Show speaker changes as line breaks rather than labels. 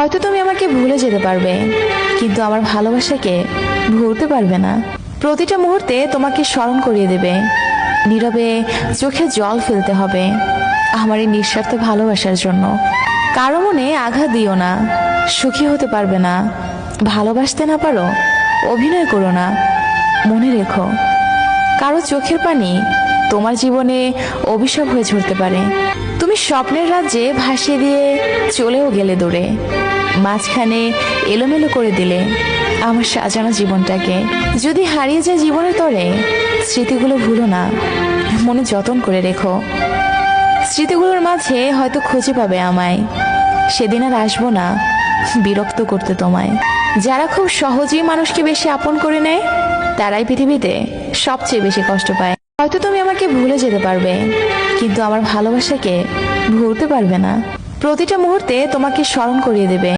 হয়তো তুমি আমাকে ভুলে যেতে পারবে, কিন্তু আমার ভালোবাসাকে ভুলতে পারবে না। প্রতিটা মুহূর্তে তোমাকে স্মরণ করিয়ে দেবে, নীরবে চোখে জল ফেলতে হবে আমার এই নিঃস্বার্থ ভালোবাসার জন্য। কারো মনে আঘাত দিও না, সুখী হতে পারবে না। ভালোবাসতে না পারো, অভিনয় করো না। মনে রেখো, কারো চোখের পানি তোমার জীবনে অভিশাপ হয়ে ঝরতে পারে। তুমি স্বপ্নের রাজ্যে ভাসিয়ে দিয়ে চলেও গেলে দূরে, মাঝখানে এলোমেলো করে দিলে আমার সাজানো জীবনটাকে। যদি হারিয়ে যায় জীবনের তরে, স্মৃতিগুলো ভুলো না, মনে যতন করে রেখো। স্মৃতিগুলোর মাঝে হয়তো খুঁজে পাবে আমায়। সেদিন আর আসবো না বিরক্ত করতে তোমায়। যারা খুব সহজেই মানুষকে বেশি আপন করে নেয়, তারাই পৃথিবীতে সবচেয়ে বেশি কষ্ট পায়। হয়তো তুমি আমাকে ভুলে যেতে পারবে, কিন্তু আমার ভালোবাসাকে ভুলতে পারবে না। প্রতিটা মুহূর্তে তোমাকে স্মরণ করিয়ে দেবে।